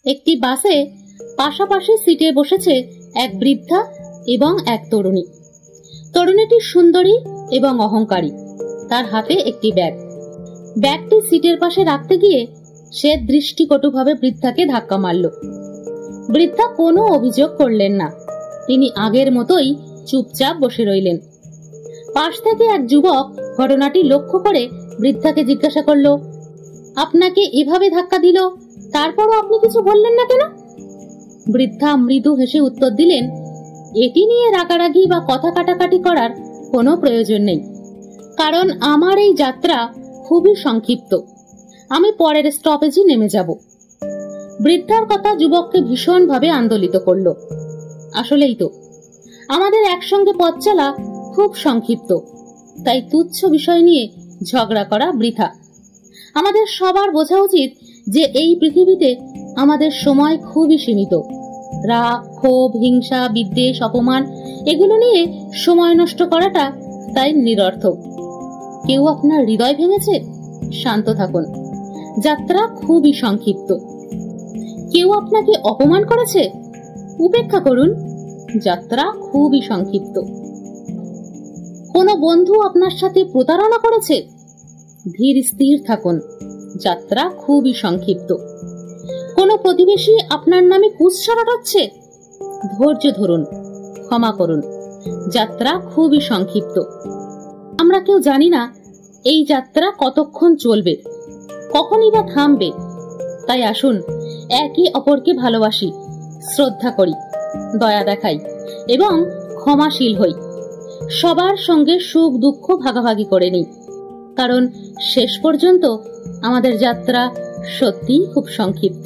একটি বাসে পাশাপাশি সিটে বসেছে এক বৃদ্ধা এবং এক তরুণী। তরুণীটি সুন্দরী এবং অহংকারী। তার হাতে একটি ব্যাগ। ব্যাগটি সিটের পাশে রাখতে গিয়ে সে দৃষ্টিকটুভাবে বৃদ্ধাকে ধাক্কা মারল। বৃদ্ধা কোনো অভিযোগ করলেন না। তিনি আগের মতোই চুপচাপ বসে রইলেন। পাশ থেকে এক যুবক ঘটনাটি লক্ষ্য করে বৃদ্ধাকে জিজ্ঞাসা করল, আপনাকে এভাবে ধাক্কা দিল, তারপরও আপনি কিছু বললেন না কেন? বৃদ্ধা মৃদু হেসে উত্তর দিলেন, এটি নিয়ে রাগারাগি বা কথা কাটাকাটি করার কোনো প্রয়োজন নেই, কারণ আমার এই যাত্রা খুবই সংক্ষিপ্ত। আমি পরের স্টপেজে নেমে যাব। বৃদ্ধার কথা যুবককে ভীষণভাবে আন্দোলিত করল। আসলেই তো, আমাদের একসঙ্গে পথ চলা খুব সংক্ষিপ্ত, তাই তুচ্ছ বিষয় নিয়ে ঝগড়া করা বৃথা। আমাদের সবার বোঝা উচিত যে এই পৃথিবীতে আমাদের সময় খুবই সীমিত। রাগ, ক্ষোভ, হিংসা, বিদ্বেষ, অপমান এগুলো নিয়ে সময় নষ্ট করাটা তাই নিরর্থক। কেউ আপনার হৃদয় ভেঙেছে? শান্ত থাকুন, যাত্রা খুবই সংক্ষিপ্ত। কেউ আপনাকে অপমান করেছে? উপেক্ষা করুন, যাত্রা খুবই সংক্ষিপ্ত। কোনো বন্ধু আপনার সাথে প্রতারণা করেছে? ধীর স্থির থাকুন, যাত্রা খুবই সংক্ষিপ্ত। কোনো প্রতিবেশী আপনার নামে কুৎসা রটাচ্ছে? ধৈর্য ধরুন, ক্ষমা করুন, যাত্রা খুবই সংক্ষিপ্ত। আমরা কেউ জানি না এই যাত্রা কতক্ষণ চলবে, কখনই বা থামবে। তাই আসুন একে অপরকে ভালোবাসি, শ্রদ্ধা করি, দয়া দেখাই এবং ক্ষমাশীল হই। সবার সঙ্গে সুখ দুঃখ ভাগাভাগি করে নিই, কারণ শেষ পর্যন্ত আমাদের যাত্রা সত্যিই খুব সংক্ষিপ্ত।